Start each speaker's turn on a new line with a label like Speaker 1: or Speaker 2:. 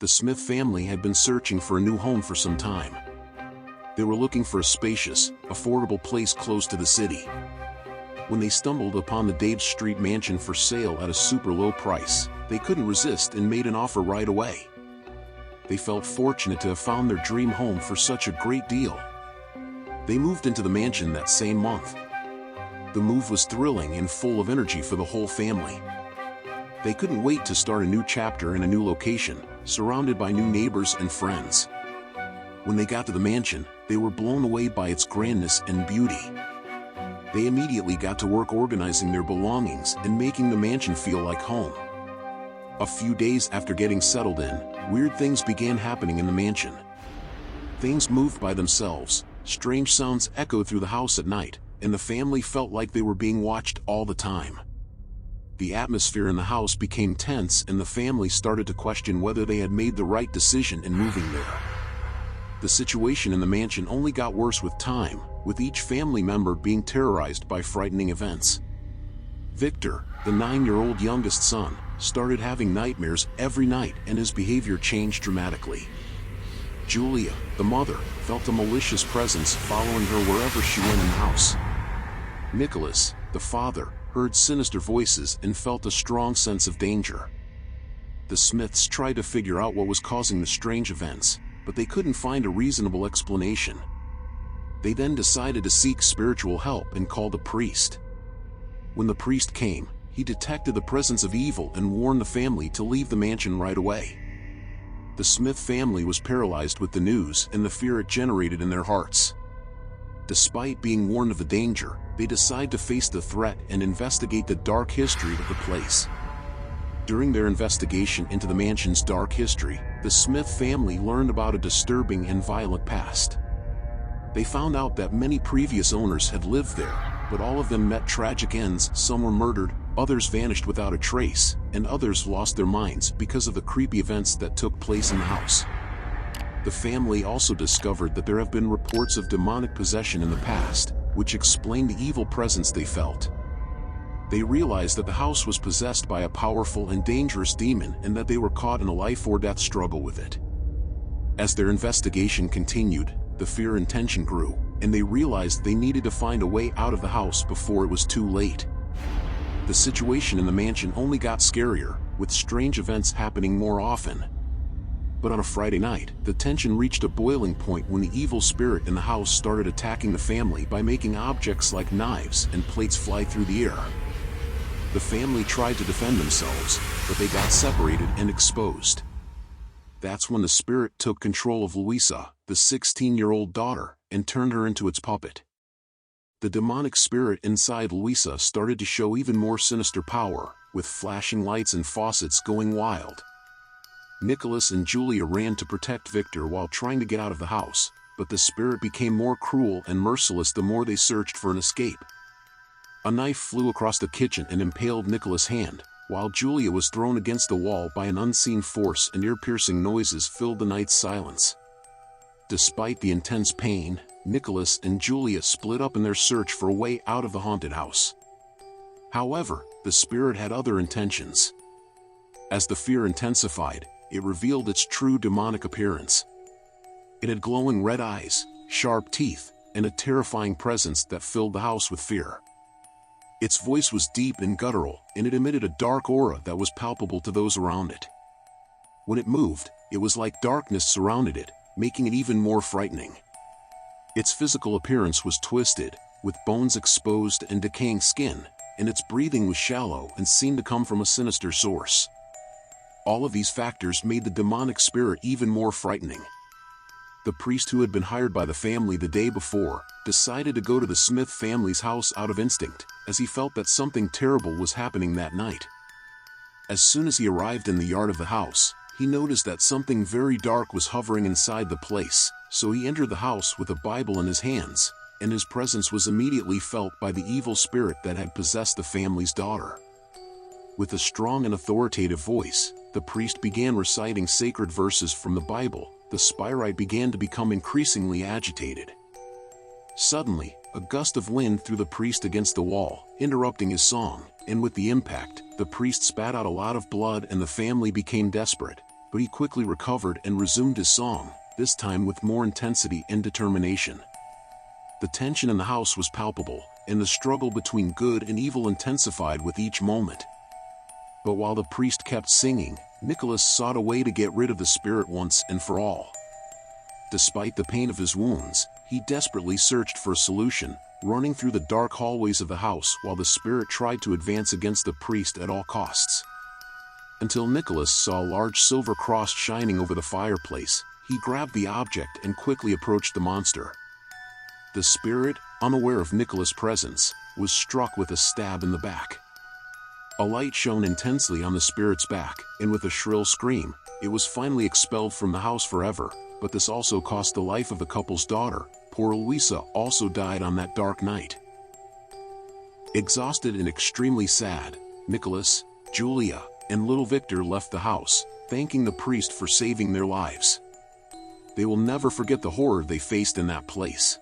Speaker 1: The Smith family had been searching for a new home for some time. They were looking for a spacious, affordable place close to the city. When they stumbled upon the Dave Street mansion for sale at a super low price, they couldn't resist and made an offer right away. They felt fortunate to have found their dream home for such a great deal. They moved into the mansion that same month. The move was thrilling and full of energy for the whole family. They couldn't wait to start a new chapter in a new location, surrounded by new neighbors and friends. When they got to the mansion, they were blown away by its grandness and beauty. They immediately got to work organizing their belongings and making the mansion feel like home. A few days after getting settled in, weird things began happening in the mansion. Things moved by themselves, strange sounds echoed through the house at night, and the family felt like they were being watched all the time. The atmosphere in the house became tense and the family started to question whether they had made the right decision in moving there. The situation in the mansion only got worse with time, with each family member being terrorized by frightening events. Victor, the 9-year-old youngest son, started having nightmares every night and his behavior changed dramatically. Julia, the mother, felt a malicious presence following her wherever she went in the house. Nicholas, the father, heard sinister voices and felt a strong sense of danger. The Smiths tried to figure out what was causing the strange events, but they couldn't find a reasonable explanation. They then decided to seek spiritual help and called a priest. When the priest came, he detected the presence of evil and warned the family to leave the mansion right away. The Smith family was paralyzed with the news and the fear it generated in their hearts. Despite being warned of the danger, they decided to face the threat and investigate the dark history of the place. During their investigation into the mansion's dark history, the Smith family learned about a disturbing and violent past. They found out that many previous owners had lived there, but all of them met tragic ends. Some were murdered, others vanished without a trace, and others lost their minds because of the creepy events that took place in the house. The family also discovered that there have been reports of demonic possession in the past, which explained the evil presence they felt. They realized that the house was possessed by a powerful and dangerous demon and that they were caught in a life-or-death struggle with it. As their investigation continued, the fear and tension grew, and they realized they needed to find a way out of the house before it was too late. The situation in the mansion only got scarier, with strange events happening more often. But on a Friday night, the tension reached a boiling point when the evil spirit in the house started attacking the family by making objects like knives and plates fly through the air. The family tried to defend themselves, but they got separated and exposed. That's when the spirit took control of Louisa, the 16-year-old daughter, and turned her into its puppet. The demonic spirit inside Louisa started to show even more sinister power, with flashing lights and faucets going wild. Nicholas and Julia ran to protect Victor while trying to get out of the house, but the spirit became more cruel and merciless the more they searched for an escape. A knife flew across the kitchen and impaled Nicholas' hand, while Julia was thrown against the wall by an unseen force and ear-piercing noises filled the night's silence. Despite the intense pain, Nicholas and Julia split up in their search for a way out of the haunted house. However, the spirit had other intentions. As the fear intensified, it revealed its true demonic appearance. It had glowing red eyes, sharp teeth, and a terrifying presence that filled the house with fear. Its voice was deep and guttural, and it emitted a dark aura that was palpable to those around it. When it moved, it was like darkness surrounded it, making it even more frightening. Its physical appearance was twisted, with bones exposed and decaying skin, and its breathing was shallow and seemed to come from a sinister source. All of these factors made the demonic spirit even more frightening. The priest who had been hired by the family the day before decided to go to the Smith family's house out of instinct, as he felt that something terrible was happening that night. As soon as he arrived in the yard of the house, he noticed that something very dark was hovering inside the place, so he entered the house with a Bible in his hands, and his presence was immediately felt by the evil spirit that had possessed the family's daughter. With a strong and authoritative voice, the priest began reciting sacred verses from the Bible. The spirit began to become increasingly agitated. Suddenly, a gust of wind threw the priest against the wall, interrupting his song, and with the impact, the priest spat out a lot of blood and the family became desperate. but he quickly recovered and resumed his song, this time with more intensity and determination. The tension in the house was palpable, and the struggle between good and evil intensified with each moment. But while the priest kept singing, Nicholas sought a way to get rid of the spirit once and for all. Despite the pain of his wounds, he desperately searched for a solution, running through the dark hallways of the house while the spirit tried to advance against the priest at all costs. Until Nicholas saw a large silver cross shining over the fireplace, he grabbed the object and quickly approached the monster. The spirit, unaware of Nicholas' presence, was struck with a stab in the back. A light shone intensely on the spirit's back, and with a shrill scream, it was finally expelled from the house forever, but this also cost the life of the couple's daughter. Poor Luisa also died on that dark night. Exhausted and extremely sad, Nicholas, Julia, and little Victor left the house, thanking the priest for saving their lives. They will never forget the horror they faced in that place.